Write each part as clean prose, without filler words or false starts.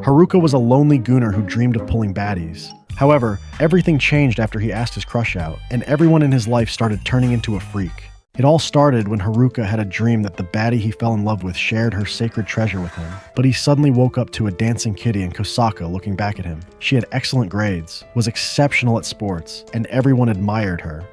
Haruka was a lonely gooner who dreamed of pulling baddies. However, everything changed after he asked his crush out, and everyone in his life started turning into a freak. It all started when Haruka had a dream that the baddie he fell in love with shared her sacred treasure with him. But he suddenly woke up to a dancing kitty and Kosaka looking back at him. She had excellent grades, was exceptional at sports, and everyone admired her.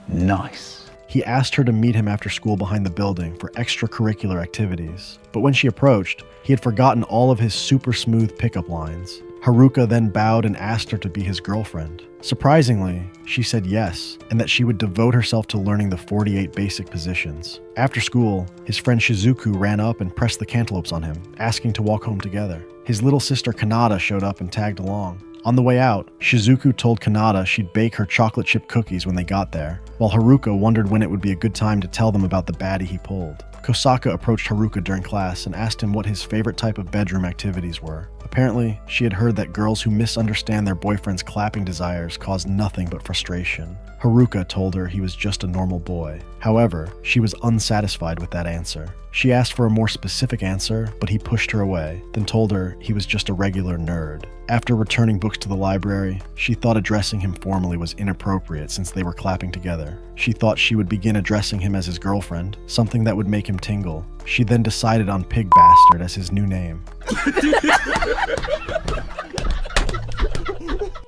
Nice. He asked her to meet him after school behind the building for extracurricular activities. But when she approached, he had forgotten all of his super smooth pickup lines. Haruka then bowed and asked her to be his girlfriend. Surprisingly, she said yes, and that she would devote herself to learning the 48 basic positions. After school, his friend Shizuku ran up and pressed the cantaloupes on him, asking to walk home together. His little sister Kanata showed up and tagged along. On the way out, Shizuku told Kanata she'd bake her chocolate chip cookies when they got there, while Haruka wondered when it would be a good time to tell them about the baddie he pulled. Kosaka approached Haruka during class and asked him what his favorite type of bedroom activities were. Apparently, she had heard that girls who misunderstand their boyfriend's clapping desires cause nothing but frustration. Haruka told her he was just a normal boy. However, she was unsatisfied with that answer. She asked for a more specific answer, but he pushed her away, then told her he was just a regular nerd. After returning books to the library, she thought addressing him formally was inappropriate since they were clapping together. She thought she would begin addressing him as his girlfriend, something that would make him tingle. She then decided on Pig Bastard as his new name.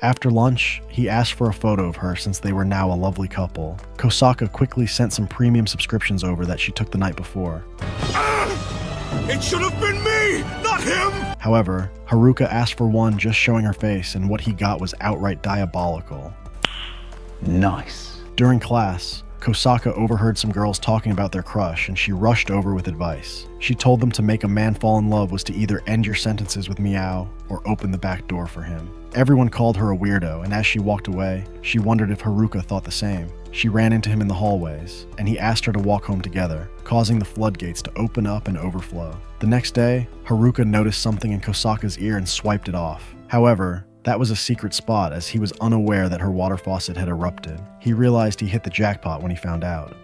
After lunch, he asked for a photo of her since they were now a lovely couple. Kosaka quickly sent some premium subscriptions over that she took the night before. It should have been me, not him! However, Haruka asked for one just showing her face, and what he got was outright diabolical. Nice. During class, Kosaka overheard some girls talking about their crush, and she rushed over with advice. She told them to make a man fall in love was to either end your sentences with meow or open the back door for him. Everyone called her a weirdo, and as she walked away, she wondered if Haruka thought the same. She ran into him in the hallways, and he asked her to walk home together, causing the floodgates to open up and overflow. The next day, Haruka noticed something in Kosaka's ear and swiped it off. However, that was a secret spot as he was unaware that her water faucet had erupted. He realized he hit the jackpot when he found out.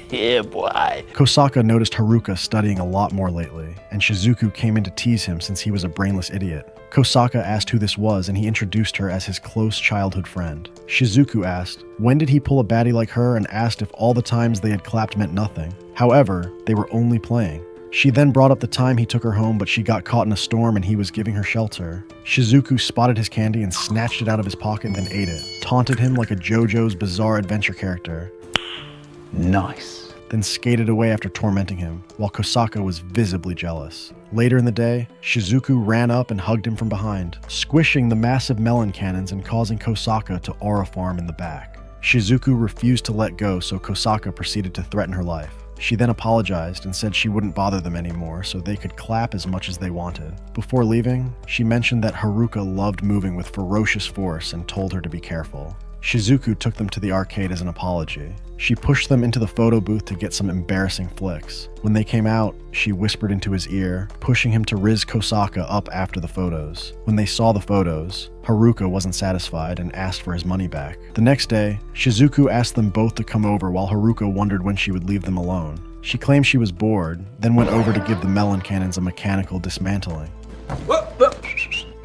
Yeah, boy. Kosaka noticed Haruka studying a lot more lately, and Shizuku came in to tease him since he was a brainless idiot. Kosaka asked who this was, and he introduced her as his close childhood friend. Shizuku asked, when did he pull a baddie like her, and asked if all the times they had clapped meant nothing. However, they were only playing. She then brought up the time he took her home, but she got caught in a storm and he was giving her shelter. Shizuku spotted his candy and snatched it out of his pocket and then ate it, taunted him like a JoJo's Bizarre Adventure character. Nice. Then skated away after tormenting him, while Kosaka was visibly jealous. Later in the day, Shizuku ran up and hugged him from behind, squishing the massive melon cannons and causing Kosaka to aura farm in the back. Shizuku refused to let go, so Kosaka proceeded to threaten her life. She then apologized and said she wouldn't bother them anymore so they could clap as much as they wanted. Before leaving, she mentioned that Haruka loved moving with ferocious force and told her to be careful. Shizuku took them to the arcade as an apology. She pushed them into the photo booth to get some embarrassing flicks. When they came out, she whispered into his ear, pushing him to riz Kosaka up after the photos. When they saw the photos, Haruka wasn't satisfied and asked for his money back. The next day, Shizuku asked them both to come over while Haruka wondered when she would leave them alone. She claimed she was bored, then went over to give the melon cannons a mechanical dismantling.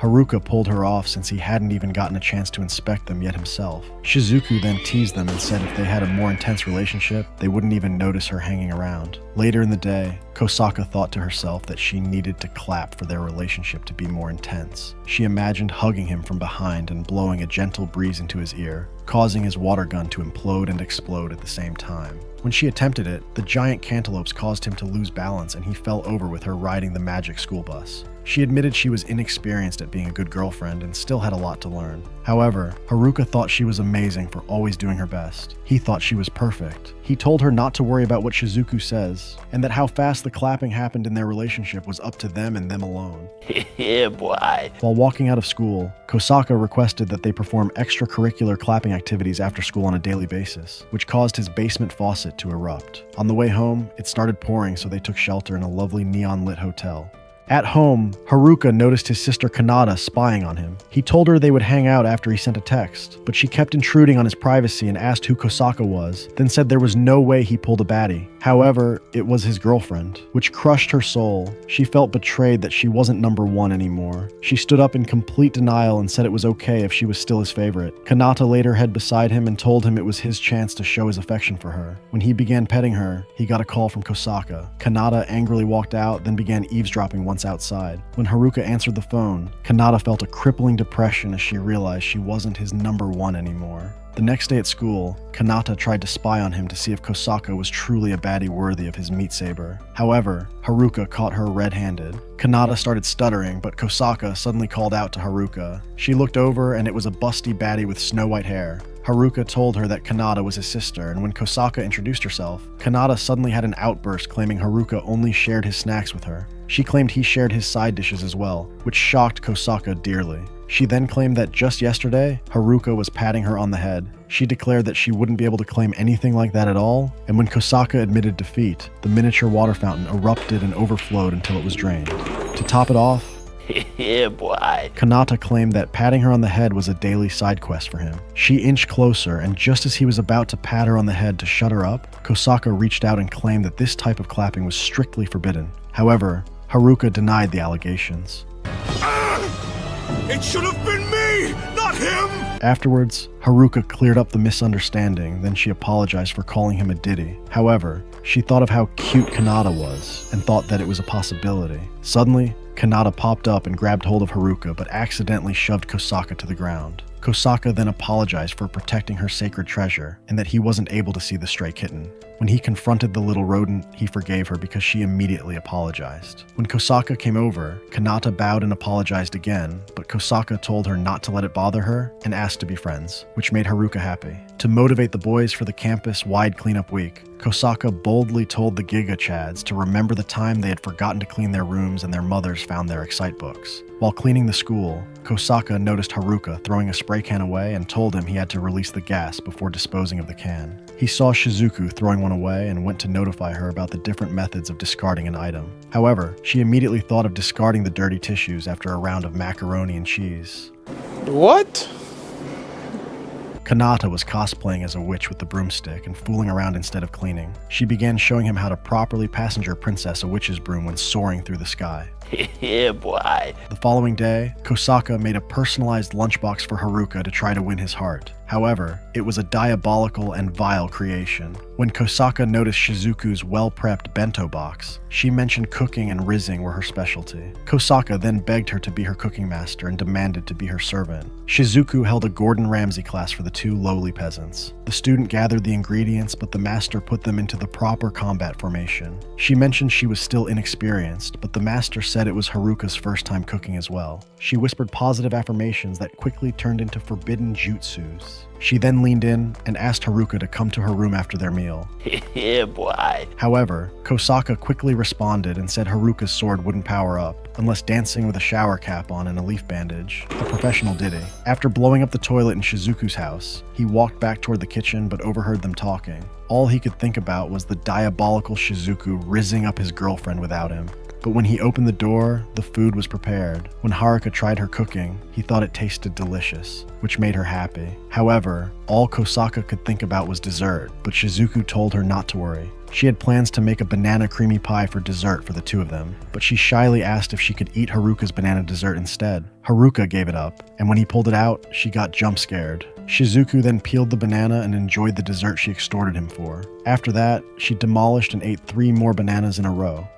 Haruka pulled her off since he hadn't even gotten a chance to inspect them yet himself. Shizuku then teased them and said if they had a more intense relationship, they wouldn't even notice her hanging around. Later in the day, Kosaka thought to herself that she needed to clap for their relationship to be more intense. She imagined hugging him from behind and blowing a gentle breeze into his ear, causing his water gun to implode and explode at the same time. When she attempted it, the giant cantaloupes caused him to lose balance and he fell over with her riding the magic school bus. She admitted she was inexperienced at being a good girlfriend and still had a lot to learn. However, Haruka thought she was amazing for always doing her best. He thought she was perfect. He told her not to worry about what Shizuku says, and that how fast the clapping happened in their relationship was up to them and them alone. Yeah, boy. While walking out of school, Kosaka requested that they perform extracurricular clapping activities after school on a daily basis, which caused his basement faucet to erupt. On the way home, it started pouring, so they took shelter in a lovely neon-lit hotel. At home, Haruka noticed his sister Kanata spying on him. He told her they would hang out after he sent a text, but she kept intruding on his privacy and asked who Kosaka was, then said there was no way he pulled a baddie. However, it was his girlfriend, which crushed her soul. She felt betrayed that she wasn't number one anymore. She stood up in complete denial and said it was okay if she was still his favorite. Kanata laid her head beside him and told him it was his chance to show his affection for her. When he began petting her, he got a call from Kosaka. Kanata angrily walked out, then began eavesdropping once outside. When Haruka answered the phone, Kanata felt a crippling depression as she realized she wasn't his number one anymore. The next day at school, Kanata tried to spy on him to see if Kosaka was truly a baddie worthy of his meat saber. However, Haruka caught her red-handed. Kanata started stuttering, but Kosaka suddenly called out to Haruka. She looked over and it was a busty baddie with snow-white hair. Haruka told her that Kanata was his sister, and when Kosaka introduced herself, Kanata suddenly had an outburst claiming Haruka only shared his snacks with her. She claimed he shared his side dishes as well, which shocked Kosaka dearly. She then claimed that just yesterday, Haruka was patting her on the head. She declared that she wouldn't be able to claim anything like that at all, and when Kosaka admitted defeat, the miniature water fountain erupted and overflowed until it was drained. To top it off, Yeah, boy. Kanata claimed that patting her on the head was a daily side quest for him. She inched closer, and just as he was about to pat her on the head to shut her up, Kosaka reached out and claimed that this type of clapping was strictly forbidden. However, Haruka denied the allegations. It should have been me, not him! Afterwards, Haruka cleared up the misunderstanding, then she apologized for calling him a ditty. However, she thought of how cute Kanata was, and thought that it was a possibility. Suddenly, Kanata popped up and grabbed hold of Haruka, but accidentally shoved Kosaka to the ground. Kosaka then apologized for protecting her sacred treasure, and that he wasn't able to see the stray kitten. When he confronted the little rodent, he forgave her because she immediately apologized. When Kosaka came over, Kanata bowed and apologized again, but Kosaka told her not to let it bother her and asked to be friends, which made Haruka happy. To motivate the boys for the campus-wide cleanup week, Kosaka boldly told the Giga Chads to remember the time they had forgotten to clean their rooms and their mothers found their Excite books. While cleaning the school, Kosaka noticed Haruka throwing a spray can away and told him he had to release the gas before disposing of the can. He saw Shizuku throwing one away and went to notify her about the different methods of discarding an item. However, she immediately thought of discarding the dirty tissues after a round of macaroni and cheese. What? Kanata was cosplaying as a witch with the broomstick and fooling around instead of cleaning. She began showing him how to properly passenger princess a witch's broom when soaring through the sky. Yeah, boy. The following day, Kosaka made a personalized lunchbox for Haruka to try to win his heart. However, it was a diabolical and vile creation. When Kosaka noticed Shizuku's well-prepped bento box, she mentioned cooking and rizzing were her specialty. Kosaka then begged her to be her cooking master and demanded to be her servant. Shizuku held a Gordon Ramsay class for the two lowly peasants. The student gathered the ingredients, but the master put them into the proper combat formation. She mentioned she was still inexperienced, but the master said it was Haruka's first time cooking as well. She whispered positive affirmations that quickly turned into forbidden jutsus. She then leaned in and asked Haruka to come to her room after their meal. Yeah, boy. However, Kosaka quickly responded and said Haruka's sword wouldn't power up unless dancing with a shower cap on and a leaf bandage, a professional ditty. After blowing up the toilet in Shizuku's house, he walked back toward the kitchen but overheard them talking. All he could think about was the diabolical Shizuku rizzing up his girlfriend without him. But when he opened the door, the food was prepared. When Haruka tried her cooking, he thought it tasted delicious, which made her happy. However, all Kosaka could think about was dessert, but Shizuku told her not to worry. She had plans to make a banana creamy pie for dessert for the two of them, but she shyly asked if she could eat Haruka's banana dessert instead. Haruka gave it up, and when he pulled it out, she got jump scared. Shizuku then peeled the banana and enjoyed the dessert she extorted him for. After that, she demolished and ate 3 more bananas in a row.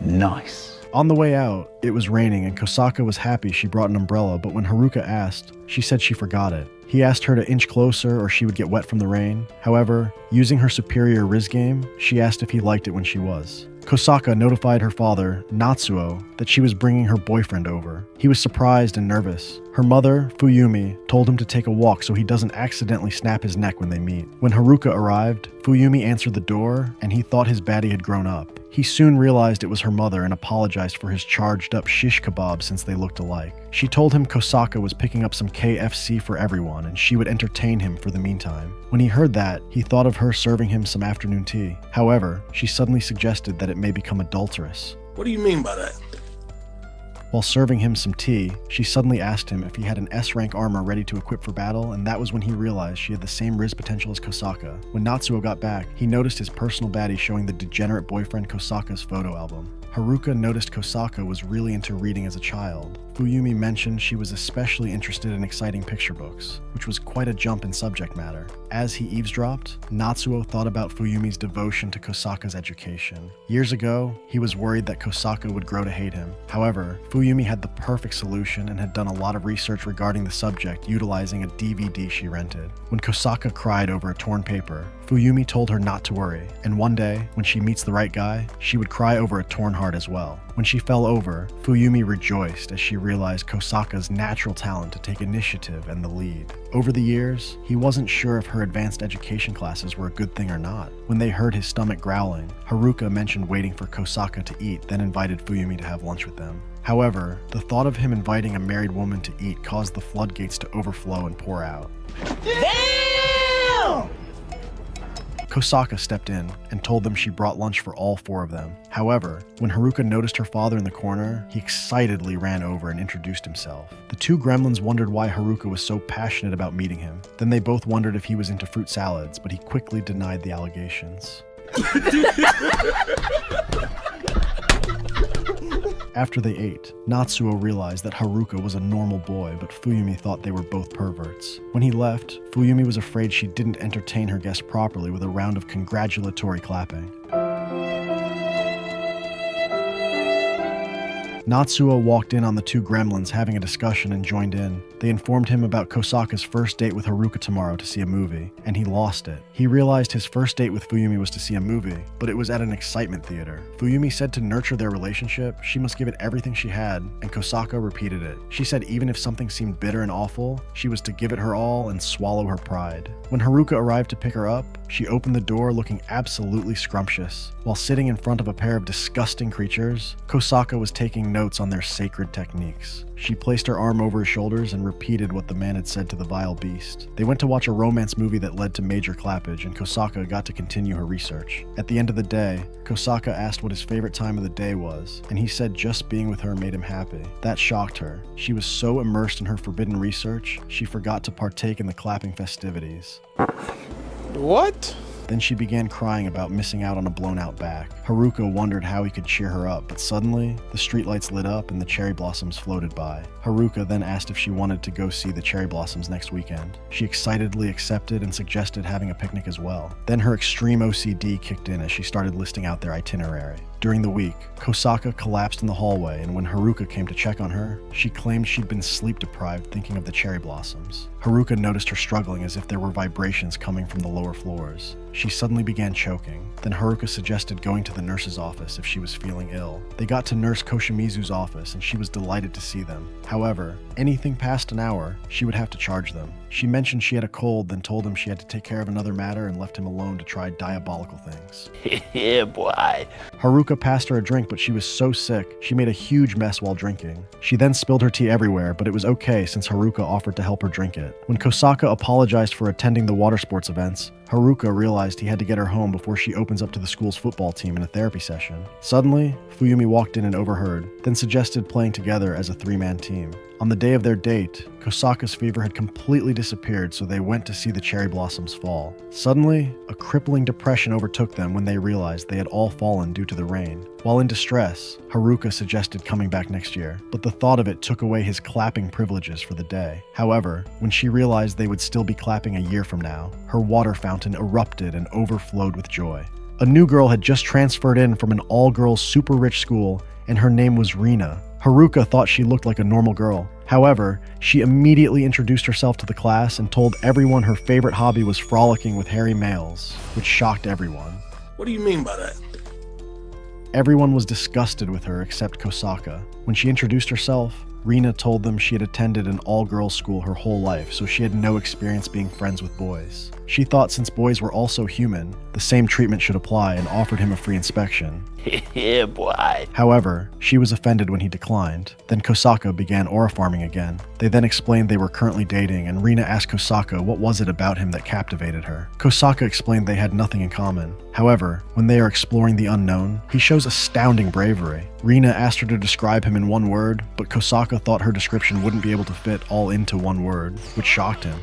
Nice. On the way out, it was raining and Kosaka was happy she brought an umbrella, but when Haruka asked, she said she forgot it. He asked her to inch closer or she would get wet from the rain. However, using her superior Riz game, she asked if he liked it when she was. Kosaka notified her father, Natsuo, that she was bringing her boyfriend over. He was surprised and nervous. Her mother, Fuyumi, told him to take a walk so he doesn't accidentally snap his neck when they meet. When Haruka arrived, Fuyumi answered the door and he thought his baddie had grown up. He soon realized it was her mother and apologized for his charged up shish kebab since they looked alike. She told him Kosaka was picking up some KFC for everyone and she would entertain him for the meantime. When he heard that, he thought of her serving him some afternoon tea. However, she suddenly suggested that it may become adulterous. What do you mean by that? While serving him some tea, she suddenly asked him if he had an S-rank armor ready to equip for battle, and that was when he realized she had the same Riz potential as Kosaka. When Natsuo got back, he noticed his personal baddie showing the degenerate boyfriend Kosaka's photo album. Haruka noticed Kosaka was really into reading as a child. Fuyumi mentioned she was especially interested in exciting picture books, which was quite a jump in subject matter. As he eavesdropped, Natsuo thought about Fuyumi's devotion to Kosaka's education. Years ago, he was worried that Kosaka would grow to hate him. However, Fuyumi had the perfect solution and had done a lot of research regarding the subject utilizing a DVD she rented. When Kosaka cried over a torn paper, Fuyumi told her not to worry, and one day, when she meets the right guy, she would cry over a torn heart as well. When she fell over, Fuyumi rejoiced as she realized Kosaka's natural talent to take initiative and the lead. Over the years, he wasn't sure if her advanced education classes were a good thing or not. When they heard his stomach growling, Haruka mentioned waiting for Kosaka to eat, then invited Fuyumi to have lunch with them. However, the thought of him inviting a married woman to eat caused the floodgates to overflow and pour out. Damn! Kosaka stepped in and told them she brought lunch for all four of them. However, when Haruka noticed her father in the corner, he excitedly ran over and introduced himself. The two gremlins wondered why Haruka was so passionate about meeting him. Then they both wondered if he was into fruit salads, but he quickly denied the allegations. After they ate, Natsuo realized that Haruka was a normal boy, but Fuyumi thought they were both perverts. When he left, Fuyumi was afraid she didn't entertain her guest properly with a round of congratulatory clapping. Natsuo walked in on the two gremlins having a discussion and joined in. They informed him about Kosaka's first date with Haruka tomorrow to see a movie, and he lost it. He realized his first date with Fuyumi was to see a movie, but it was at an excitement theater. Fuyumi said to nurture their relationship, she must give it everything she had, and Kosaka repeated it. She said even if something seemed bitter and awful, she was to give it her all and swallow her pride. When Haruka arrived to pick her up, she opened the door looking absolutely scrumptious. While sitting in front of a pair of disgusting creatures, Kosaka was taking notes on their sacred techniques. She placed her arm over his shoulders and repeated what the man had said to the vile beast. They went to watch a romance movie that led to major clappage, and Kosaka got to continue her research. At the end of the day, Kosaka asked what his favorite time of the day was, and he said just being with her made him happy. That shocked her. She was so immersed in her forbidden research, she forgot to partake in the clapping festivities. What? Then she began crying about missing out on a blown-out back. Haruka wondered how he could cheer her up, but suddenly, the streetlights lit up and the cherry blossoms floated by. Haruka then asked if she wanted to go see the cherry blossoms next weekend. She excitedly accepted and suggested having a picnic as well. Then her extreme OCD kicked in as she started listing out their itinerary. During the week, Kosaka collapsed in the hallway, and when Haruka came to check on her, she claimed she'd been sleep-deprived thinking of the cherry blossoms. Haruka noticed her struggling as if there were vibrations coming from the lower floors. She suddenly began choking. Then Haruka suggested going to the nurse's office if she was feeling ill. They got to Nurse Koshimizu's office, and she was delighted to see them. However, anything past an hour, she would have to charge them. She mentioned she had a cold, then told him she had to take care of another matter and left him alone to try diabolical things. Yeah, boy. Haruka passed her a drink, but she was so sick, she made a huge mess while drinking. She then spilled her tea everywhere, but it was okay since Haruka offered to help her drink it. When Kosaka apologized for attending the water sports events, Haruka realized he had to get her home before she opens up to the school's football team in a therapy session. Suddenly, Fuyumi walked in and overheard, then suggested playing together as a three-man team. On the day of their date, Kosaka's fever had completely disappeared, so they went to see the cherry blossoms fall. Suddenly, a crippling depression overtook them when they realized they had all fallen due to the rain. While in distress, Haruka suggested coming back next year, but the thought of it took away his clapping privileges for the day. However, when she realized they would still be clapping a year from now, her water fountain erupted and overflowed with joy. A new girl had just transferred in from an all-girls super rich school, and her name was Rina. Haruka thought she looked like a normal girl. However, she immediately introduced herself to the class and told everyone her favorite hobby was frolicking with hairy males, which shocked everyone. What do you mean by that? Everyone was disgusted with her except Kosaka. When she introduced herself, Rina told them she had attended an all-girls school her whole life, so she had no experience being friends with boys. She thought since boys were also human, the same treatment should apply and offered him a free inspection. Yeah, boy. However, she was offended when he declined. Then Kosaka began aura farming again. They then explained they were currently dating, and Rina asked Kosaka what was it about him that captivated her. Kosaka explained they had nothing in common. However, when they are exploring the unknown, he shows astounding bravery. Rina asked her to describe him in one word, but Kosaka thought her description wouldn't be able to fit all into one word, which shocked him.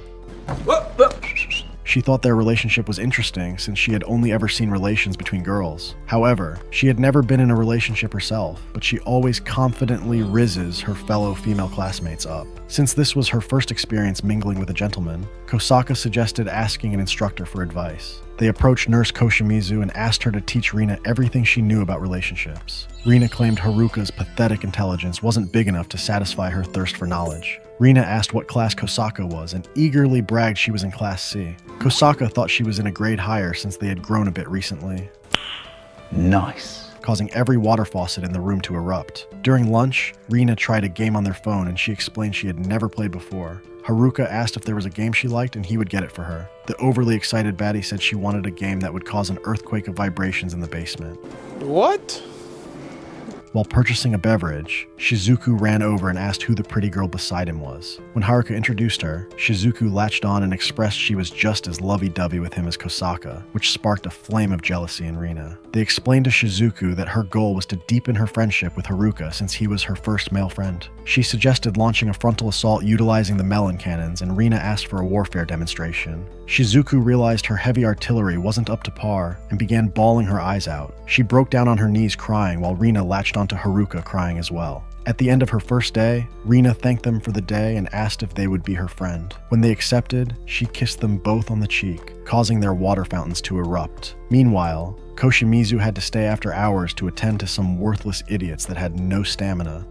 She thought their relationship was interesting since she had only ever seen relations between girls. However, she had never been in a relationship herself, but she always confidently rizzes her fellow female classmates up. Since this was her first experience mingling with a gentleman, Kosaka suggested asking an instructor for advice. They approached Nurse Koshimizu and asked her to teach Rina everything she knew about relationships. Rina claimed Haruka's pathetic intelligence wasn't big enough to satisfy her thirst for knowledge. Rina asked what class Kosaka was and eagerly bragged she was in Class C. Kosaka thought she was in a grade higher since they had grown a bit recently. Nice. Causing every water faucet in the room to erupt. During lunch, Rina tried a game on their phone and she explained she had never played before. Haruka asked if there was a game she liked and he would get it for her. The overly excited baddie said she wanted a game that would cause an earthquake of vibrations in the basement. What? While purchasing a beverage, Shizuku ran over and asked who the pretty girl beside him was. When Haruka introduced her, Shizuku latched on and expressed she was just as lovey-dovey with him as Kosaka, which sparked a flame of jealousy in Rina. They explained to Shizuku that her goal was to deepen her friendship with Haruka since he was her first male friend. She suggested launching a frontal assault utilizing the melon cannons, and Rina asked for a warfare demonstration. Shizuku realized her heavy artillery wasn't up to par and began bawling her eyes out. She broke down on her knees crying while Rina latched onto Haruka crying as well. At the end of her first day, Rina thanked them for the day and asked if they would be her friend. When they accepted, she kissed them both on the cheek, causing their water fountains to erupt. Meanwhile, Koshimizu had to stay after hours to attend to some worthless idiots that had no stamina.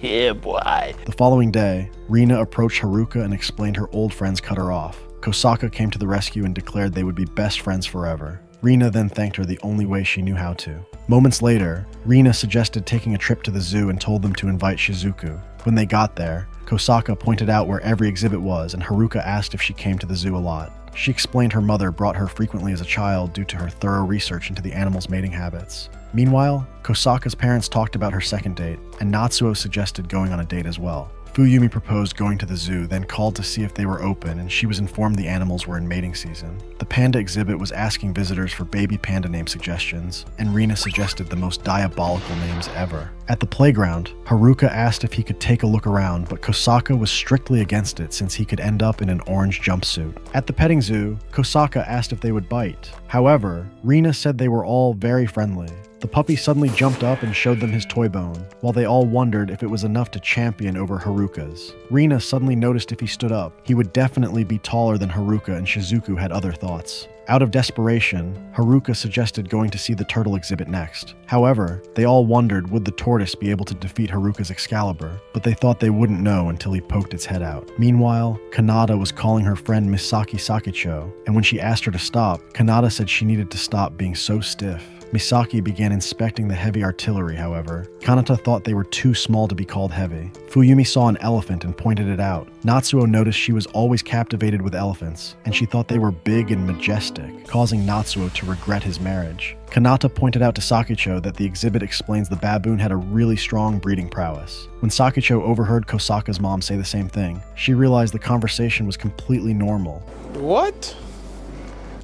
Yeah, boy. The following day, Rina approached Haruka and explained her old friends cut her off. Kosaka came to the rescue and declared they would be best friends forever. Rina then thanked her the only way she knew how to. Moments later, Rina suggested taking a trip to the zoo and told them to invite Shizuku. When they got there, Kosaka pointed out where every exhibit was and Haruka asked if she came to the zoo a lot. She explained her mother brought her frequently as a child due to her thorough research into the animals' mating habits. Meanwhile, Kosaka's parents talked about her second date, and Natsuo suggested going on a date as well. Fuyumi proposed going to the zoo, then called to see if they were open, and she was informed the animals were in mating season. The panda exhibit was asking visitors for baby panda name suggestions, and Rina suggested the most diabolical names ever. At the playground, Haruka asked if he could take a look around, but Kosaka was strictly against it since he could end up in an orange jumpsuit. At the petting zoo, Kosaka asked if they would bite. However, Rina said they were all very friendly. The puppy suddenly jumped up and showed them his toy bone, while they all wondered if it was enough to champion over Haruka's. Rina suddenly noticed if he stood up, he would definitely be taller than Haruka, and Shizuku had other thoughts. Out of desperation, Haruka suggested going to see the turtle exhibit next. However, they all wondered would the tortoise be able to defeat Haruka's Excalibur, but they thought they wouldn't know until he poked its head out. Meanwhile, Kanata was calling her friend Misaki Sakicho, and when she asked her to stop, Kanata said she needed to stop being so stiff. Misaki began inspecting the heavy artillery, however. Kanata thought they were too small to be called heavy. Fuyumi saw an elephant and pointed it out. Natsuo noticed she was always captivated with elephants, and she thought they were big and majestic, causing Natsuo to regret his marriage. Kanata pointed out to Sakicho that the exhibit explains the baboon had a really strong breeding prowess. When Sakicho overheard Kosaka's mom say the same thing, she realized the conversation was completely normal. What?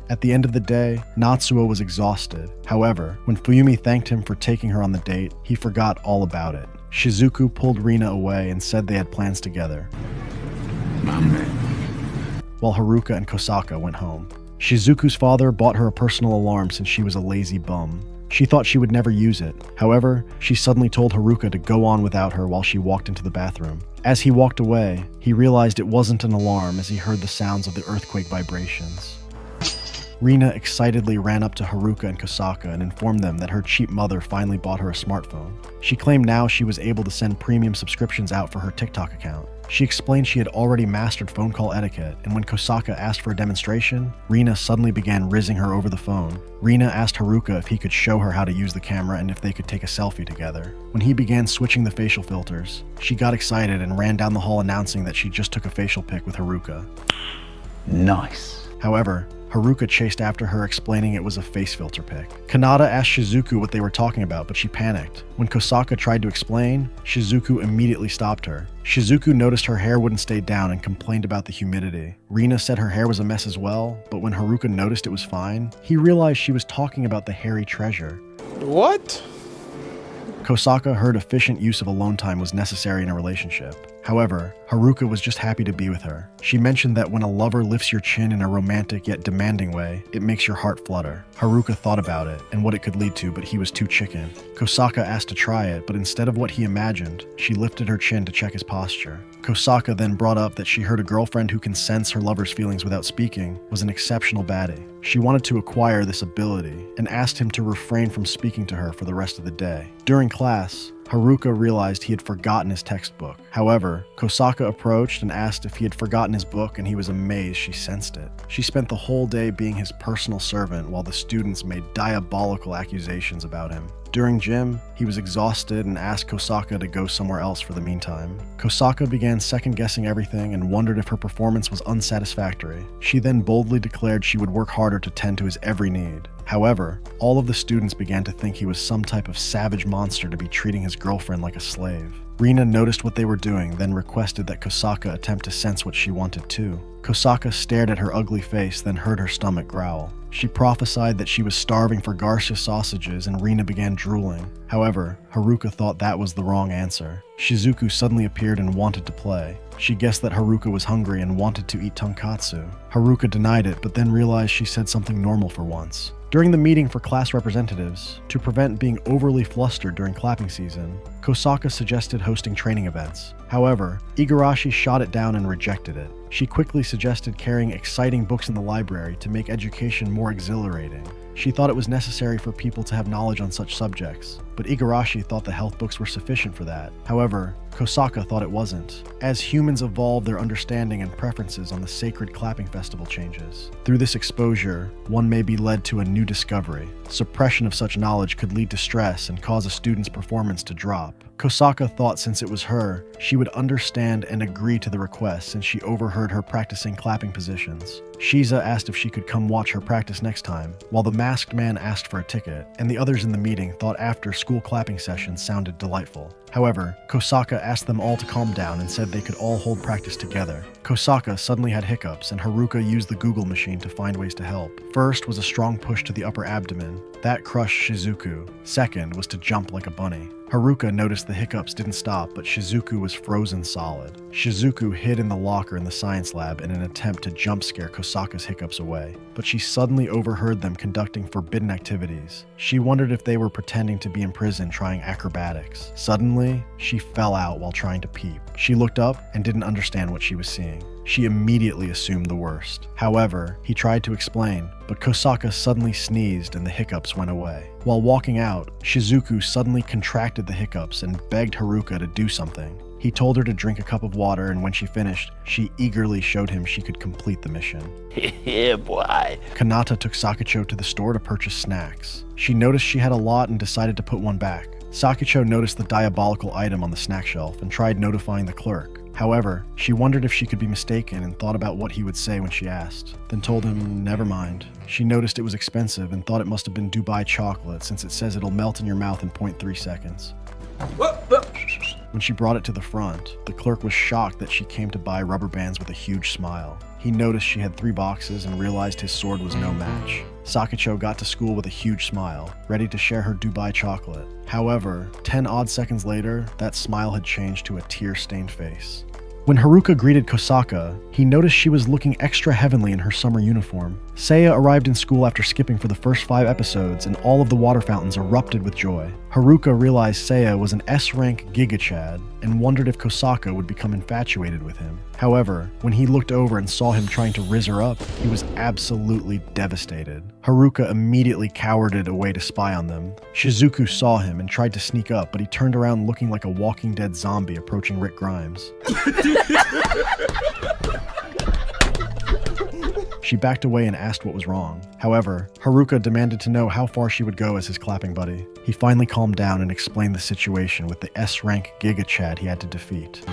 At the end of the day, Natsuo was exhausted. However, when Fuyumi thanked him for taking her on the date, he forgot all about it. Shizuku pulled Rina away and said they had plans together, while Haruka and Kosaka went home. Shizuku's father bought her a personal alarm since she was a lazy bum. She thought she would never use it. However, she suddenly told Haruka to go on without her while she walked into the bathroom. As he walked away, he realized it wasn't an alarm as he heard the sounds of the earthquake vibrations. Rina excitedly ran up to Haruka and Kosaka and informed them that her cheap mother finally bought her a smartphone. She claimed now she was able to send premium subscriptions out for her TikTok account. She explained she had already mastered phone call etiquette, and when Kosaka asked for a demonstration, Rina suddenly began rizzing her over the phone. Rina asked Haruka if he could show her how to use the camera and if they could take a selfie together. When he began switching the facial filters, she got excited and ran down the hall announcing that she just took a facial pic with Haruka. Nice. However, Haruka chased after her, explaining it was a face filter pic. Kanata asked Shizuku what they were talking about, but she panicked. When Kosaka tried to explain, Shizuku immediately stopped her. Shizuku noticed her hair wouldn't stay down and complained about the humidity. Rina said her hair was a mess as well, but when Haruka noticed it was fine, he realized she was talking about the hairy treasure. What? Kosaka heard efficient use of alone time was necessary in a relationship. However, Haruka was just happy to be with her. She mentioned that when a lover lifts your chin in a romantic yet demanding way, it makes your heart flutter. Haruka thought about it and what it could lead to, but he was too chicken. Kosaka asked to try it, but instead of what he imagined, she lifted her chin to check his posture. Kosaka then brought up that she heard a girlfriend who can sense her lover's feelings without speaking was an exceptional baddie. She wanted to acquire this ability and asked him to refrain from speaking to her for the rest of the day. During class, Haruka realized he had forgotten his textbook. However, Kosaka approached and asked if he had forgotten his book, and he was amazed she sensed it. She spent the whole day being his personal servant while the students made diabolical accusations about him. During gym, he was exhausted and asked Kosaka to go somewhere else for the meantime. Kosaka began second-guessing everything and wondered if her performance was unsatisfactory. She then boldly declared she would work harder to tend to his every need. However, all of the students began to think he was some type of savage monster to be treating his girlfriend like a slave. Rina noticed what they were doing, then requested that Kosaka attempt to sense what she wanted too. Kosaka stared at her ugly face, then heard her stomach growl. She prophesied that she was starving for Garcia sausages, and Rina began drooling. However, Haruka thought that was the wrong answer. Shizuku suddenly appeared and wanted to play. She guessed that Haruka was hungry and wanted to eat tonkatsu. Haruka denied it, but then realized she said something normal for once. During the meeting for class representatives, to prevent being overly flustered during clapping season, Kosaka suggested hosting training events. However, Igarashi shot it down and rejected it. She quickly suggested carrying exciting books in the library to make education more exhilarating. She thought it was necessary for people to have knowledge on such subjects, but Igarashi thought the health books were sufficient for that. However, Kosaka thought it wasn't. As humans evolve, their understanding and preferences on the sacred clapping festival changes. Through this exposure, one may be led to a new discovery. Suppression of such knowledge could lead to stress and cause a student's performance to drop. Kosaka thought since it was her, she would understand and agree to the request since she overheard her practicing clapping positions. Shiza asked if she could come watch her practice next time, while the masked man asked for a ticket, and the others in the meeting thought after-school clapping sessions sounded delightful. However, Kosaka asked them all to calm down and said they could all hold practice together. Kosaka suddenly had hiccups, and Haruka used the Google machine to find ways to help. First was a strong push to the upper abdomen. That crushed Shizuku. Second was to jump like a bunny. Haruka noticed the hiccups didn't stop, but Shizuku was frozen solid. Shizuku hid in the locker in the science lab in an attempt to jump scare Kosaka's hiccups away, but she suddenly overheard them conducting forbidden activities. She wondered if they were pretending to be in prison trying acrobatics. Suddenly, she fell out while trying to peep. She looked up and didn't understand what she was seeing. She immediately assumed the worst. However, he tried to explain, but Kosaka suddenly sneezed and the hiccups went away. While walking out, Shizuku suddenly contracted the hiccups and begged Haruka to do something. He told her to drink a cup of water, and when she finished, she eagerly showed him she could complete the mission. Yeah, boy. Kanata took Sakicho to the store to purchase snacks. She noticed she had a lot and decided to put one back. Sakicho noticed the diabolical item on the snack shelf and tried notifying the clerk. However, she wondered if she could be mistaken and thought about what he would say when she asked, then told him never mind. She noticed it was expensive and thought it must have been Dubai chocolate since it says it'll melt in your mouth in 0.3 seconds. When she brought it to the front, the clerk was shocked that she came to buy rubber bands with a huge smile. He noticed she had 3 boxes and realized his sword was no match. Sakicho got to school with a huge smile, ready to share her Dubai chocolate. However, 10 odd seconds later, that smile had changed to a tear-stained face. When Haruka greeted Kosaka, he noticed she was looking extra heavenly in her summer uniform. Seiya arrived in school after skipping for the first 5 episodes, and all of the water fountains erupted with joy. Haruka realized Seiya was an S-rank Giga Chad and wondered if Kosaka would become infatuated with him. However, when he looked over and saw him trying to rizz her up, he was absolutely devastated. Haruka immediately cowered away to spy on them. Shizuku saw him and tried to sneak up, but he turned around looking like a Walking Dead zombie approaching Rick Grimes. She backed away and asked what was wrong. However, Haruka demanded to know how far she would go as his clapping buddy. He finally calmed down and explained the situation with the S-rank Giga Chad he had to defeat.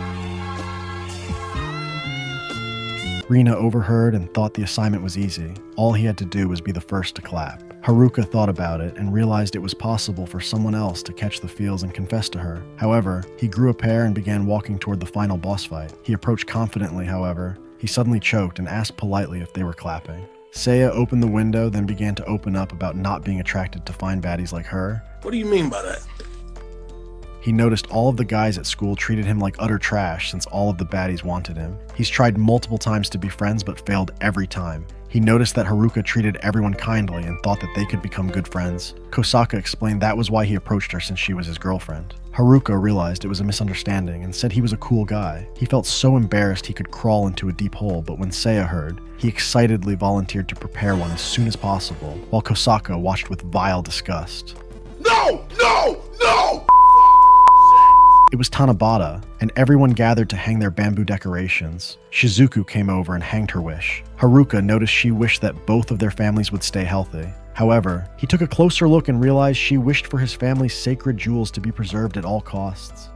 Rina overheard and thought the assignment was easy. All he had to do was be the first to clap. Haruka thought about it and realized it was possible for someone else to catch the feels and confess to her. However, he grew a pair and began walking toward the final boss fight. He approached confidently, however. He suddenly choked and asked politely if they were clapping. Seiya opened the window, then began to open up about not being attracted to fine baddies like her. What do you mean by that? He noticed all of the guys at school treated him like utter trash since all of the baddies wanted him. He's tried multiple times to be friends but failed every time. He noticed that Haruka treated everyone kindly and thought that they could become good friends. Kosaka explained that was why he approached her since she was his girlfriend. Haruka realized it was a misunderstanding and said he was a cool guy. He felt so embarrassed he could crawl into a deep hole, but when Seiya heard, he excitedly volunteered to prepare one as soon as possible, while Kosaka watched with vile disgust. No! No! No! It was Tanabata, and everyone gathered to hang their bamboo decorations. Shizuku came over and hanged her wish. Haruka noticed she wished that both of their families would stay healthy. However, he took a closer look and realized she wished for his family's sacred jewels to be preserved at all costs.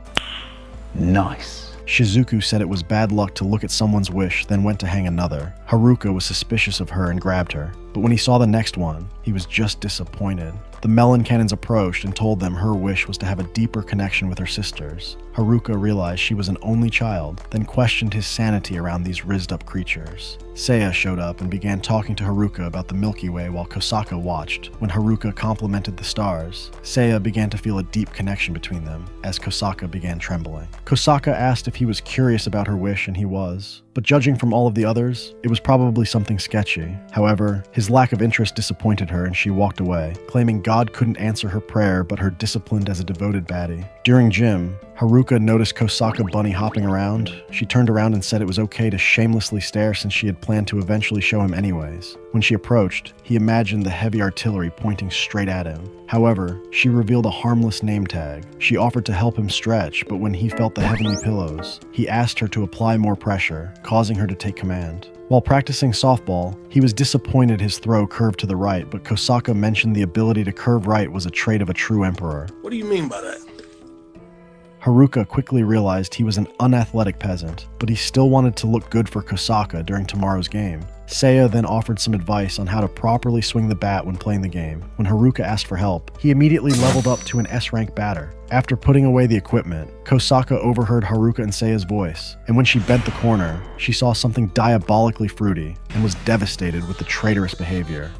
Nice. Shizuku said it was bad luck to look at someone's wish, then went to hang another. Haruka was suspicious of her and grabbed her, but when he saw the next one, he was just disappointed. The Melon Cannons approached and told them her wish was to have a deeper connection with her sisters. Haruka realized she was an only child, then questioned his sanity around these rizzed-up creatures. Seiya showed up and began talking to Haruka about the Milky Way while Kosaka watched. When Haruka complimented the stars, Seiya began to feel a deep connection between them, as Kosaka began trembling. Kosaka asked if he was curious about her wish, and he was. But judging from all of the others, it was probably something sketchy. However, his lack of interest disappointed her and she walked away, claiming God couldn't answer her prayer but her disciplined as a devoted baddie. During gym, Haruka noticed Kosaka bunny hopping around. She turned around and said it was okay to shamelessly stare since she had planned to eventually show him anyways. When she approached, he imagined the heavy artillery pointing straight at him. However, she revealed a harmless name tag. She offered to help him stretch, but when he felt the heavenly pillows, he asked her to apply more pressure, causing her to take command. While practicing softball, he was disappointed his throw curved to the right, but Kosaka mentioned the ability to curve right was a trait of a true emperor. What do you mean by that? Haruka quickly realized he was an unathletic peasant, but he still wanted to look good for Kosaka during tomorrow's game. Seiya then offered some advice on how to properly swing the bat when playing the game. When Haruka asked for help, he immediately leveled up to an S-rank batter. After putting away the equipment, Kosaka overheard Haruka and Seiya's voice, and when she bent the corner, she saw something diabolically fruity and was devastated with the traitorous behavior.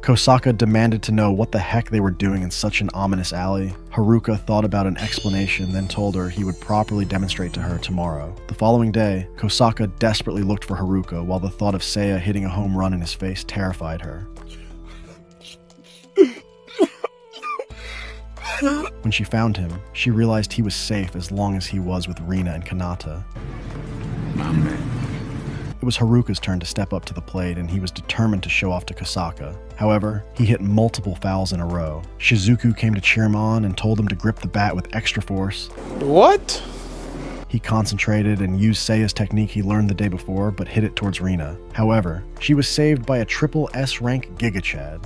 Kosaka demanded to know what the heck they were doing in such an ominous alley. Haruka thought about an explanation, then told her he would properly demonstrate to her tomorrow. The following day, Kosaka desperately looked for Haruka while the thought of Seiya hitting a home run in his face terrified her. When she found him, she realized he was safe as long as he was with Rina and Kanata. It was Haruka's turn to step up to the plate, and he was determined to show off to Kosaka. However, he hit multiple fouls in a row. Shizuku came to cheer him on and told him to grip the bat with extra force. What? He concentrated and used Seiya's technique he learned the day before, but hit it towards Rina. However, she was saved by a triple S-rank Giga Chad.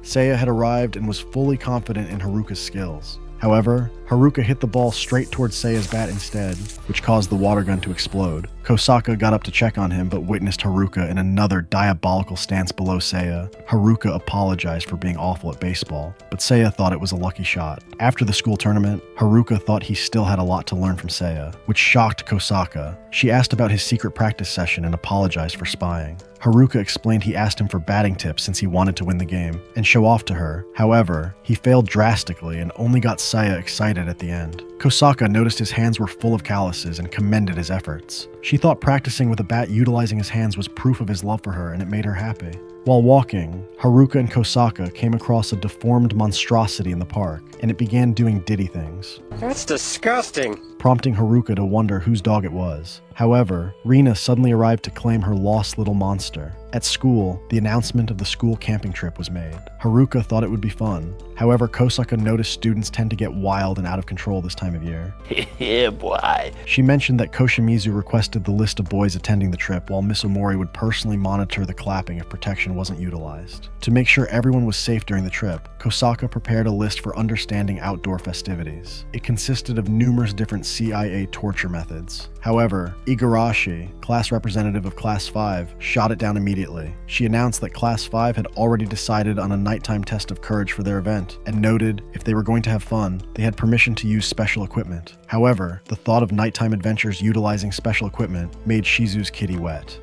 Seiya had arrived and was fully confident in Haruka's skills. However, Haruka hit the ball straight towards Seiya's bat instead, which caused the water gun to explode. Kosaka got up to check on him but witnessed Haruka in another diabolical stance below Seiya. Haruka apologized for being awful at baseball, but Seiya thought it was a lucky shot. After the school tournament, Haruka thought he still had a lot to learn from Seiya, which shocked Kosaka. She asked about his secret practice session and apologized for spying. Haruka explained he asked him for batting tips since he wanted to win the game and show off to her. However, he failed drastically and only got Seiya excited at the end. Kosaka noticed his hands were full of calluses and commended his efforts. She thought practicing with a bat utilizing his hands was proof of his love for her and it made her happy. While walking, Haruka and Kosaka came across a deformed monstrosity in the park, and it began doing Diddy things. That's disgusting. Prompting Haruka to wonder whose dog it was. However, Rina suddenly arrived to claim her lost little monster. At school, the announcement of the school camping trip was made. Haruka thought it would be fun. However, Kosaka noticed students tend to get wild and out of control this time of year. Yeah, boy. She mentioned that Koshimizu requested the list of boys attending the trip while Miss Omori would personally monitor the clapping if protection wasn't utilized. To make sure everyone was safe during the trip, Kosaka prepared a list for understanding outdoor festivities. It consisted of numerous different CIA torture methods. However, Igarashi, class representative of Class 5, shot it down immediately. She announced that Class 5 had already decided on a nighttime test of courage for their event, and noted if they were going to have fun, they had permission to use special equipment. However, the thought of nighttime adventures utilizing special equipment made Shizu's kitty wet.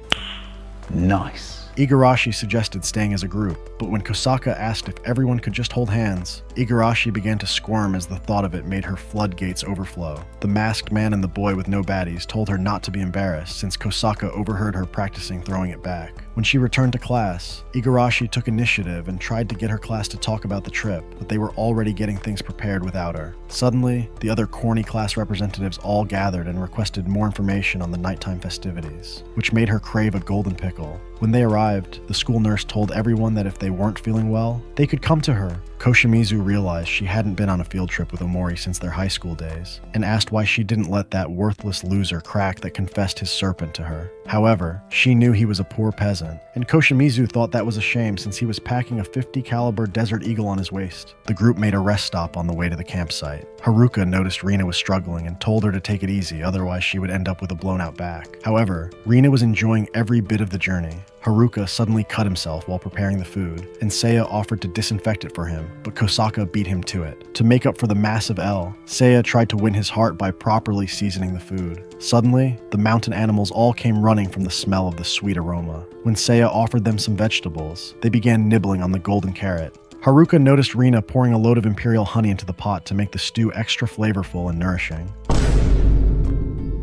Nice. Igarashi suggested staying as a group, but when Kosaka asked if everyone could just hold hands, Igarashi began to squirm as the thought of it made her floodgates overflow. The masked man and the boy with no baddies told her not to be embarrassed since Kosaka overheard her practicing throwing it back. When she returned to class, Igarashi took initiative and tried to get her class to talk about the trip, but they were already getting things prepared without her. Suddenly, the other corny class representatives all gathered and requested more information on the nighttime festivities, which made her crave a golden pickle. When they arrived, the school nurse told everyone that if they weren't feeling well, they could come to her. Koshimizu realized she hadn't been on a field trip with Omori since their high school days, and asked why she didn't let that worthless loser crack that confessed his serpent to her. However, she knew he was a poor peasant, and Koshimizu thought that was a shame since he was packing a .50 caliber Desert Eagle on his waist. The group made a rest stop on the way to the campsite. Haruka noticed Rina was struggling and told her to take it easy, otherwise she would end up with a blown out back. However, Rina was enjoying every bit of the journey. Haruka suddenly cut himself while preparing the food, and Seiya offered to disinfect it for him, but Kosaka beat him to it. To make up for the massive L, Seiya tried to win his heart by properly seasoning the food. Suddenly, the mountain animals all came running from the smell of the sweet aroma. When Seiya offered them some vegetables, they began nibbling on the golden carrot. Haruka noticed Rina pouring a load of imperial honey into the pot to make the stew extra flavorful and nourishing.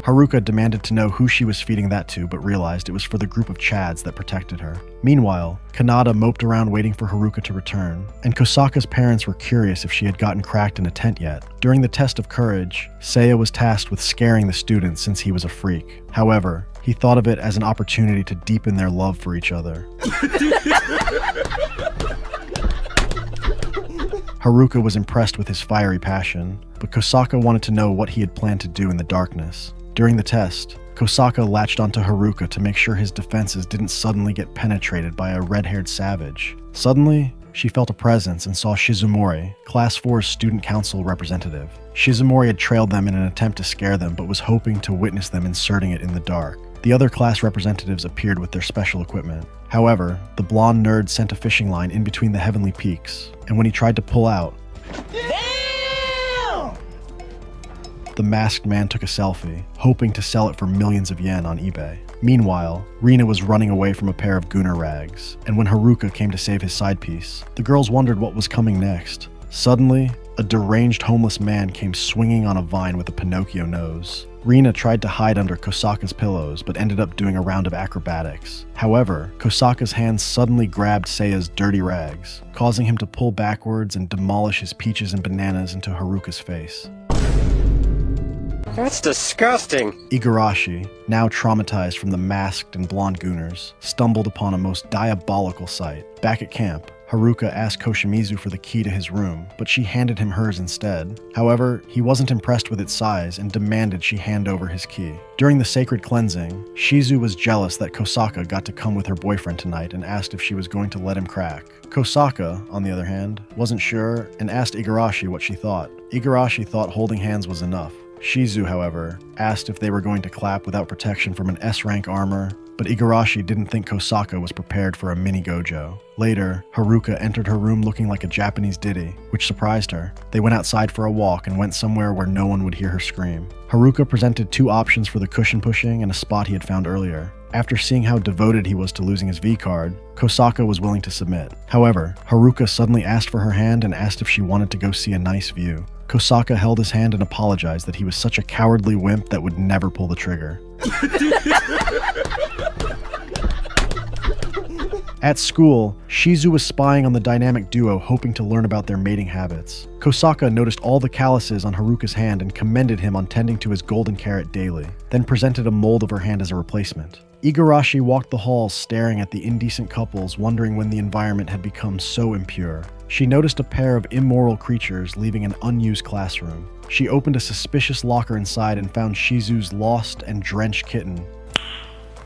Haruka demanded to know who she was feeding that to, but realized it was for the group of Chads that protected her. Meanwhile, Kanada moped around waiting for Haruka to return, and Kosaka's parents were curious if she had gotten cracked in a tent yet. During the test of courage, Seiya was tasked with scaring the students since he was a freak. However, he thought of it as an opportunity to deepen their love for each other. Haruka was impressed with his fiery passion, but Kosaka wanted to know what he had planned to do in the darkness. During the test, Kosaka latched onto Haruka to make sure his defenses didn't suddenly get penetrated by a red-haired savage. Suddenly, she felt a presence and saw Shizumori, Class 4's student council representative. Shizumori had trailed them in an attempt to scare them, but was hoping to witness them inserting it in the dark. The other class representatives appeared with their special equipment. However, the blonde nerd sent a fishing line in between the heavenly peaks, and when he tried to pull out, the masked man took a selfie, hoping to sell it for millions of yen on eBay. Meanwhile, Rina was running away from a pair of Gunner rags, and when Haruka came to save his side piece, the girls wondered what was coming next. Suddenly, a deranged homeless man came swinging on a vine with a Pinocchio nose. Rina tried to hide under Kosaka's pillows, but ended up doing a round of acrobatics. However, Kosaka's hands suddenly grabbed Seiya's dirty rags, causing him to pull backwards and demolish his peaches and bananas into Haruka's face. That's disgusting. Igarashi, now traumatized from the masked and blonde Gooners, stumbled upon a most diabolical sight. Back at camp, Haruka asked Koshimizu for the key to his room, but she handed him hers instead. However, he wasn't impressed with its size and demanded she hand over his key. During the sacred cleansing, Shizu was jealous that Kosaka got to come with her boyfriend tonight and asked if she was going to let him crack. Kosaka, on the other hand, wasn't sure and asked Igarashi what she thought. Igarashi thought holding hands was enough. Shizu, however, asked if they were going to clap without protection from an S-rank armor, but Igarashi didn't think Kosaka was prepared for a mini Gojo. Later, Haruka entered her room looking like a Japanese ditty, which surprised her. They went outside for a walk and went somewhere where no one would hear her scream. Haruka presented two options for the cushion pushing and a spot he had found earlier. After seeing how devoted he was to losing his V-card, Kosaka was willing to submit. However, Haruka suddenly asked for her hand and asked if she wanted to go see a nice view. Kosaka held his hand and apologized that he was such a cowardly wimp that would never pull the trigger. At school, Shizu was spying on the dynamic duo, hoping to learn about their mating habits. Kosaka noticed all the calluses on Haruka's hand and commended him on tending to his golden carrot daily, then presented a mold of her hand as a replacement. Igarashi walked the halls staring at the indecent couples, wondering when the environment had become so impure. She noticed a pair of immoral creatures leaving an unused classroom. She opened a suspicious locker inside and found Shizu's lost and drenched kitten.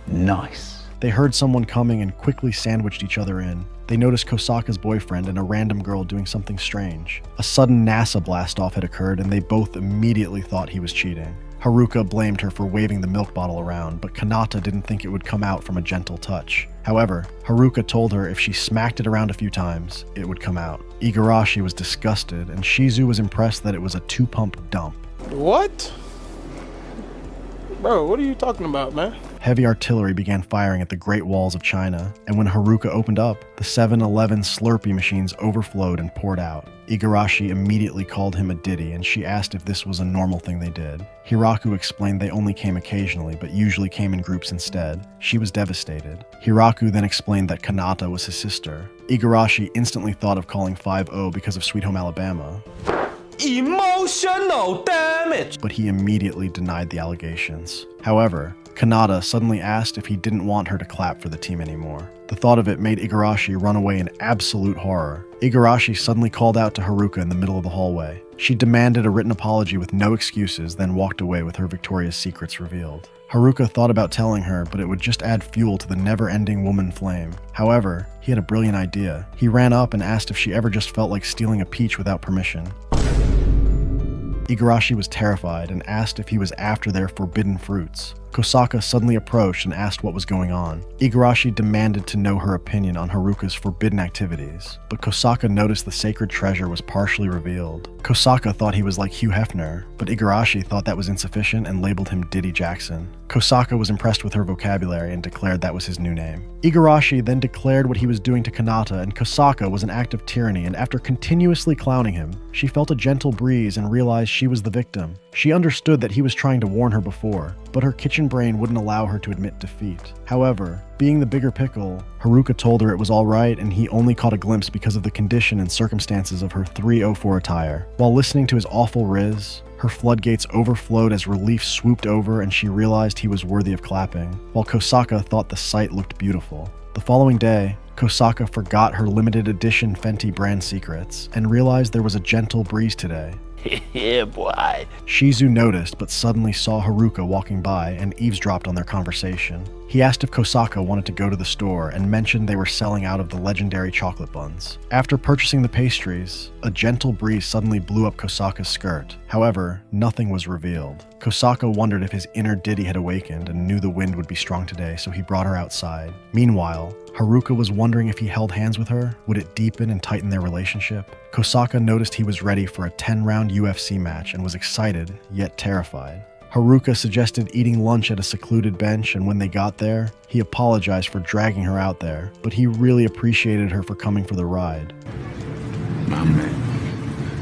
Nice. They heard someone coming and quickly sandwiched each other in. They noticed Kosaka's boyfriend and a random girl doing something strange. A sudden NASA blast-off had occurred and they both immediately thought he was cheating. Haruka blamed her for waving the milk bottle around, but Kanata didn't think it would come out from a gentle touch. However, Haruka told her if she smacked it around a few times, it would come out. Igarashi was disgusted, and Shizu was impressed that it was a 2-pump dump. What? Bro, what are you talking about, man? Heavy artillery began firing at the Great Walls of China, and when Haruka opened up, the 7-Eleven Slurpee machines overflowed and poured out. Igarashi immediately called him a ditty, and she asked if this was a normal thing they did. Hiraku explained they only came occasionally, but usually came in groups instead. She was devastated. Hiraku then explained that Kanata was his sister. Igarashi instantly thought of calling 5-0 because of Sweet Home Alabama. Emotional damage! But he immediately denied the allegations. However, Kanata suddenly asked if he didn't want her to clap for the team anymore. The thought of it made Igarashi run away in absolute horror. Igarashi suddenly called out to Haruka in the middle of the hallway. She demanded a written apology with no excuses, then walked away with her Victoria's Secrets revealed. Haruka thought about telling her, but it would just add fuel to the never-ending woman flame. However, he had a brilliant idea. He ran up and asked if she ever just felt like stealing a peach without permission. Igarashi was terrified and asked if he was after their forbidden fruits. Kosaka suddenly approached and asked what was going on. Igarashi demanded to know her opinion on Haruka's forbidden activities, but Kosaka noticed the sacred treasure was partially revealed. Kosaka thought he was like Hugh Hefner, but Igarashi thought that was insufficient and labeled him Diddy Jackson. Kosaka was impressed with her vocabulary and declared that was his new name. Igarashi then declared what he was doing to Kanata, and Kosaka was an act of tyranny, and after continuously clowning him, she felt a gentle breeze and realized she was the victim. She understood that he was trying to warn her before, but her kitchen brain wouldn't allow her to admit defeat. However, being the bigger pickle, Haruka told her it was alright and he only caught a glimpse because of the condition and circumstances of her 304 attire. While listening to his awful riz, her floodgates overflowed as relief swooped over and she realized he was worthy of clapping, while Kosaka thought the sight looked beautiful. The following day, Kosaka forgot her limited edition Fenty brand secrets and realized there was a gentle breeze today. Yeah, boy. Shizu noticed, but suddenly saw Haruka walking by and eavesdropped on their conversation. He asked if Kosaka wanted to go to the store and mentioned they were selling out of the legendary chocolate buns. After purchasing the pastries, a gentle breeze suddenly blew up Kosaka's skirt. However, nothing was revealed. Kosaka wondered if his inner Diddy had awakened and knew the wind would be strong today, so he brought her outside. Meanwhile, Haruka was wondering if he held hands with her, would it deepen and tighten their relationship? Kosaka noticed he was ready for a 10-round UFC match and was excited, yet terrified. Haruka suggested eating lunch at a secluded bench, and when they got there, he apologized for dragging her out there, but he really appreciated her for coming for the ride. My man.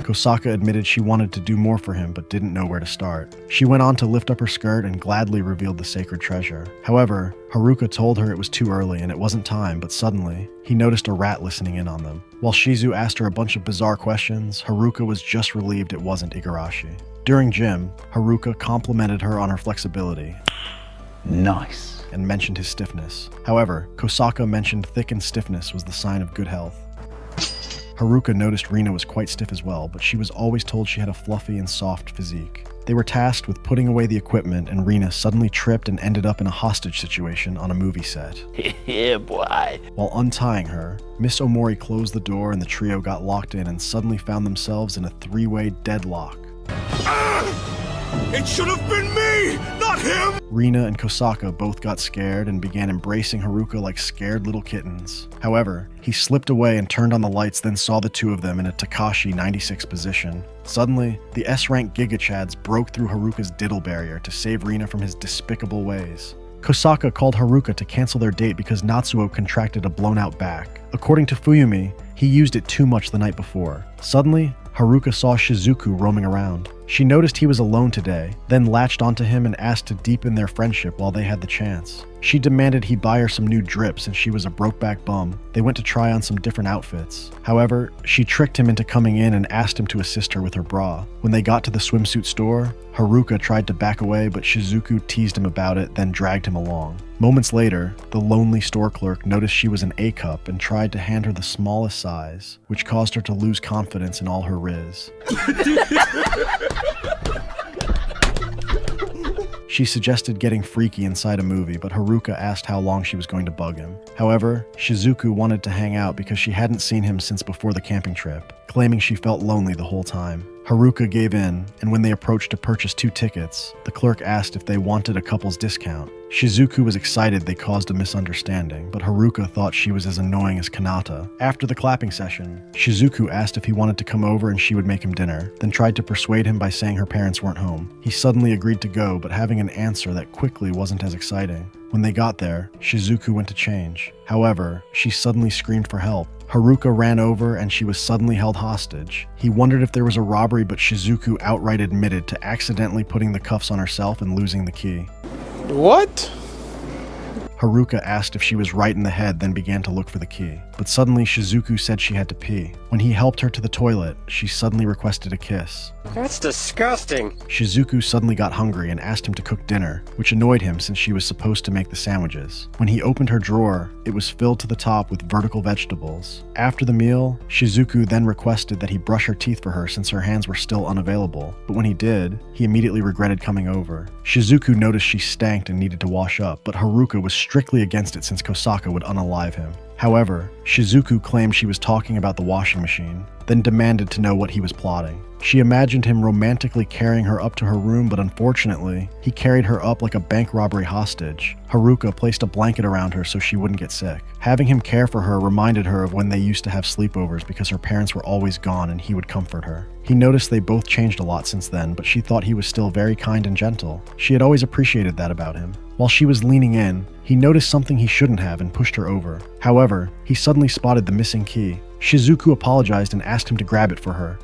Kosaka admitted she wanted to do more for him but didn't know where to start. She went on to lift up her skirt and gladly revealed the sacred treasure. However, Haruka told her it was too early and it wasn't time, but suddenly, he noticed a rat listening in on them. While Shizu asked her a bunch of bizarre questions, Haruka was just relieved it wasn't Igarashi. During gym, Haruka complimented her on her flexibility. Nice. And mentioned his stiffness. However, Kosaka mentioned thick and stiffness was the sign of good health. Haruka noticed Rina was quite stiff as well, but she was always told she had a fluffy and soft physique. They were tasked with putting away the equipment, and Rina suddenly tripped and ended up in a hostage situation on a movie set. Yeah, boy. While untying her, Miss Omori closed the door and the trio got locked in and suddenly found themselves in a three-way deadlock. It should have been me, not him! Rina and Kosaka both got scared and began embracing Haruka like scared little kittens. However, he slipped away and turned on the lights, then saw the two of them in a Takashi 96 position. Suddenly, the S-rank Giga Chads broke through Haruka's diddle barrier to save Rina from his despicable ways. Kosaka called Haruka to cancel their date because Natsuo contracted a blown-out back. According to Fuyumi, he used it too much the night before. Suddenly, Haruka saw Shizuku roaming around. She noticed he was alone today, then latched onto him and asked to deepen their friendship while they had the chance. She demanded he buy her some new drips since she was a broke-back bum. They went to try on some different outfits. However, she tricked him into coming in and asked him to assist her with her bra. When they got to the swimsuit store, Haruka tried to back away, but Shizuku teased him about it, then dragged him along. Moments later, the lonely store clerk noticed she was an A-cup and tried to hand her the smallest size, which caused her to lose confidence in all her riz. She suggested getting freaky inside a movie, but Haruka asked how long she was going to bug him. However, Shizuku wanted to hang out because she hadn't seen him since before the camping trip, claiming she felt lonely the whole time. Haruka gave in, and when they approached to purchase 2 tickets, the clerk asked if they wanted a couple's discount. Shizuku was excited they caused a misunderstanding, but Haruka thought she was as annoying as Kanata. After the clapping session, Shizuku asked if he wanted to come over and she would make him dinner, then tried to persuade him by saying her parents weren't home. He suddenly agreed to go, but having an answer that quickly wasn't as exciting. When they got there, Shizuku went to change. However, she suddenly screamed for help. Haruka ran over and she was suddenly held hostage. He wondered if there was a robbery, but Shizuku outright admitted to accidentally putting the cuffs on herself and losing the key. What? Haruka asked if she was right in the head, then began to look for the key. But suddenly Shizuku said she had to pee. When he helped her to the toilet, she suddenly requested a kiss. That's disgusting. Shizuku suddenly got hungry and asked him to cook dinner, which annoyed him since she was supposed to make the sandwiches. When he opened her drawer, it was filled to the top with vertical vegetables. After the meal, Shizuku then requested that he brush her teeth for her since her hands were still unavailable. But when he did, he immediately regretted coming over. Shizuku noticed she stank and needed to wash up, but Haruka was strictly against it since Kosaka would unalive him. However, Shizuku claimed she was talking about the washing machine, then demanded to know what he was plotting. She imagined him romantically carrying her up to her room, but unfortunately, he carried her up like a bank robbery hostage. Haruka placed a blanket around her so she wouldn't get sick. Having him care for her reminded her of when they used to have sleepovers because her parents were always gone and he would comfort her. He noticed they both changed a lot since then, but she thought he was still very kind and gentle. She had always appreciated that about him. While she was leaning in, he noticed something he shouldn't have and pushed her over. However, he suddenly spotted the missing key. Shizuku apologized and asked him to grab it for her.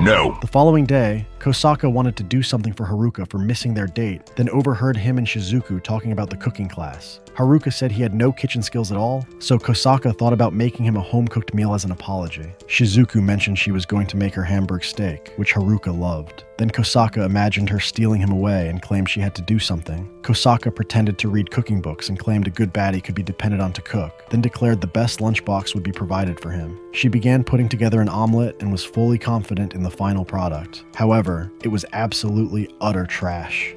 No. The following day, Kosaka wanted to do something for Haruka for missing their date, then overheard him and Shizuku talking about the cooking class. Haruka said he had no kitchen skills at all, so Kosaka thought about making him a home-cooked meal as an apology. Shizuku mentioned she was going to make her Hamburg steak, which Haruka loved. Then Kosaka imagined her stealing him away and claimed she had to do something. Kosaka pretended to read cooking books and claimed a good baddie could be depended on to cook, then declared the best lunchbox would be provided for him. She began putting together an omelet and was fully confident in the final product. However, it was absolutely utter trash.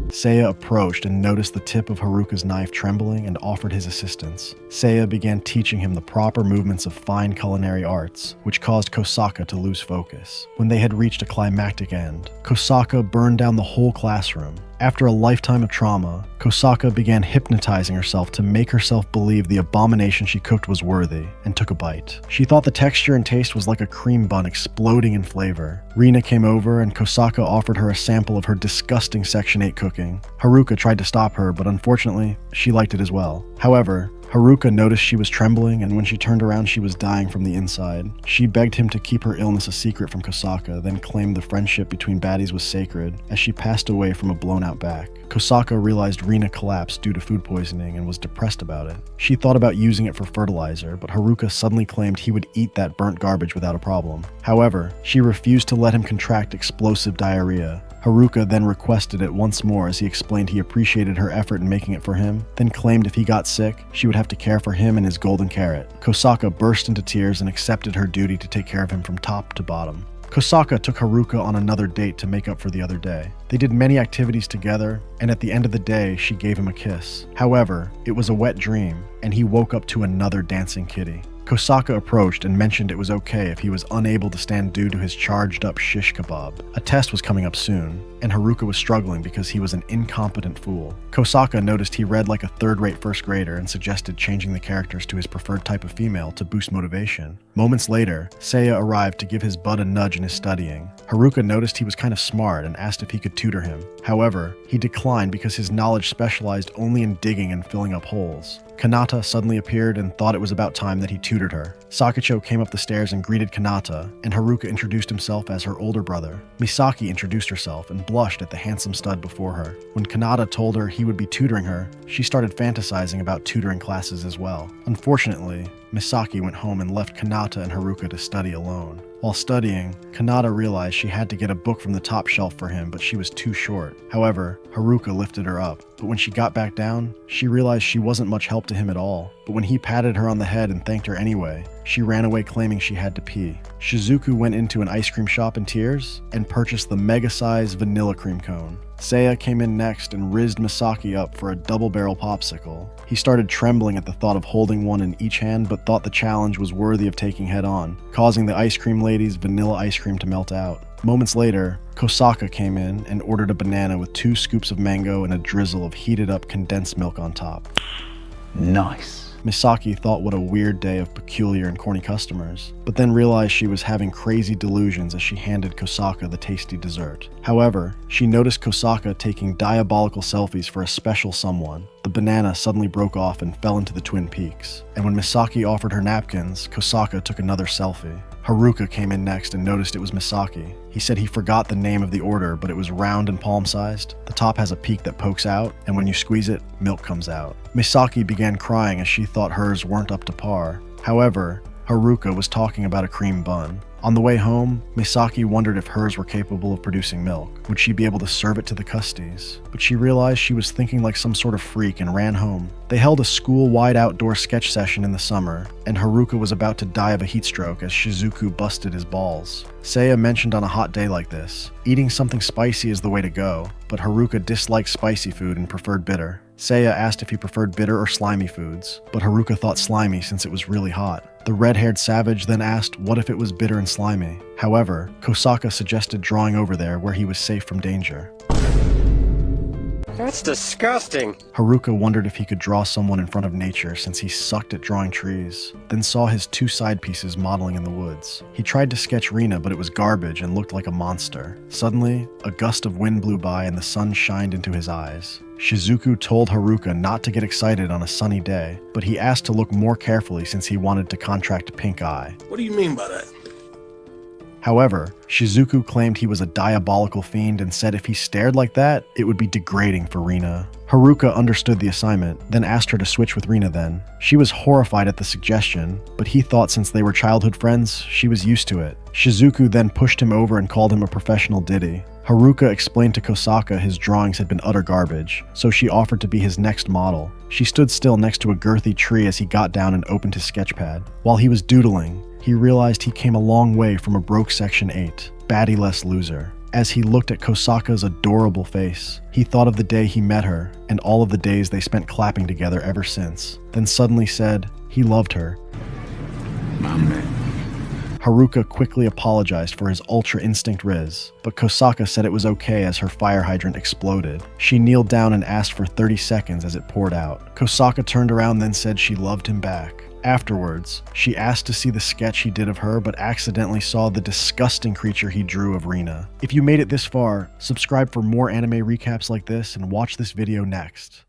Seiya approached and noticed the tip of Haruka's knife trembling and offered his assistance. Seiya began teaching him the proper movements of fine culinary arts, which caused Kosaka to lose focus. When they had reached a climactic end, Kosaka burned down the whole classroom. After a lifetime of trauma, Kosaka began hypnotizing herself to make herself believe the abomination she cooked was worthy, and took a bite. She thought the texture and taste was like a cream bun exploding in flavor. Rina came over and Kosaka offered her a sample of her disgusting Section 8 cooking. Haruka tried to stop her, but unfortunately, she liked it as well. However, Haruka noticed she was trembling, and when she turned around she was dying from the inside. She begged him to keep her illness a secret from Kosaka, then claimed the friendship between baddies was sacred as she passed away from a blown-out back. Kosaka realized Rina collapsed due to food poisoning and was depressed about it. She thought about using it for fertilizer, but Haruka suddenly claimed he would eat that burnt garbage without a problem. However, she refused to let him contract explosive diarrhea. Haruka then requested it once more as he explained he appreciated her effort in making it for him, then claimed if he got sick, she would have to care for him and his golden carrot. Kosaka burst into tears and accepted her duty to take care of him from top to bottom. Kosaka took Haruka on another date to make up for the other day. They did many activities together, and at the end of the day, she gave him a kiss. However, it was a wet dream, and he woke up to another dancing kitty. Kosaka approached and mentioned it was okay if he was unable to stand due to his charged up shish kebab. A test was coming up soon, and Haruka was struggling because he was an incompetent fool. Kosaka noticed he read like a third-rate first grader and suggested changing the characters to his preferred type of female to boost motivation. Moments later, Seiya arrived to give his bud a nudge in his studying. Haruka noticed he was kind of smart and asked if he could tutor him. However, he declined because his knowledge specialized only in digging and filling up holes. Kanata suddenly appeared and thought it was about time that he tutored her. Sakucho came up the stairs and greeted Kanata, and Haruka introduced himself as her older brother. Misaki introduced herself and blushed at the handsome stud before her. When Kanata told her he would be tutoring her, she started fantasizing about tutoring classes as well. Unfortunately, Misaki went home and left Kanata and Haruka to study alone. While studying, Kanata realized she had to get a book from the top shelf for him, but she was too short. However, Haruka lifted her up, but when she got back down, she realized she wasn't much help to him at all. But when he patted her on the head and thanked her anyway, she ran away claiming she had to pee. Shizuku went into an ice cream shop in tears and purchased the mega-sized vanilla cream cone. Seiya came in next and rizzed Misaki up for a double-barrel popsicle. He started trembling at the thought of holding one in each hand, but thought the challenge was worthy of taking head-on, causing the ice cream lady's vanilla ice cream to melt out. Moments later, Kosaka came in and ordered a banana with 2 scoops of mango and a drizzle of heated-up condensed milk on top. Nice. Misaki thought what a weird day of peculiar and corny customers, but then realized she was having crazy delusions as she handed Kosaka the tasty dessert. However, she noticed Kosaka taking diabolical selfies for a special someone. The banana suddenly broke off and fell into the Twin Peaks, and when Misaki offered her napkins, Kosaka took another selfie. Haruka came in next and noticed it was Misaki. He said he forgot the name of the order, but it was round and palm-sized. The top has a peak that pokes out, and when you squeeze it, milk comes out. Misaki began crying as she thought hers weren't up to par. However, Haruka was talking about a cream bun. On the way home, Misaki wondered if hers were capable of producing milk. Would she be able to serve it to the custies? But she realized she was thinking like some sort of freak and ran home. They held a school-wide outdoor sketch session in the summer, and Haruka was about to die of a heat stroke as Shizuku busted his balls. Seiya mentioned on a hot day like this, eating something spicy is the way to go, but Haruka disliked spicy food and preferred bitter. Seiya asked if he preferred bitter or slimy foods, but Haruka thought slimy since it was really hot. The red-haired savage then asked what if it was bitter and slimy. However, Kosaka suggested drawing over there where he was safe from danger. That's disgusting. Haruka wondered if he could draw someone in front of nature since he sucked at drawing trees, then saw his 2 side pieces modeling in the woods. He tried to sketch Rina, but it was garbage and looked like a monster. Suddenly, a gust of wind blew by and the sun shined into his eyes. Shizuku told Haruka not to get excited on a sunny day, but he asked to look more carefully since he wanted to contract pink eye. What do you mean by that? However, Shizuku claimed he was a diabolical fiend and said if he stared like that, it would be degrading for Rina. Haruka understood the assignment, then asked her to switch with Rina then. She was horrified at the suggestion, but he thought since they were childhood friends, she was used to it. Shizuku then pushed him over and called him a professional ditty. Haruka explained to Kosaka his drawings had been utter garbage, so she offered to be his next model. She stood still next to a girthy tree as he got down and opened his sketchpad. While he was doodling, he realized he came a long way from a broke Section 8, baddie-less loser. As he looked at Kosaka's adorable face, he thought of the day he met her and all of the days they spent clapping together ever since, then suddenly said he loved her. My man. Haruka quickly apologized for his Ultra Instinct Riz, but Kosaka said it was okay as her fire hydrant exploded. She kneeled down and asked for 30 seconds as it poured out. Kosaka turned around then said she loved him back. Afterwards, she asked to see the sketch he did of her but accidentally saw the disgusting creature he drew of Rina. If you made it this far, subscribe for more anime recaps like this and watch this video next.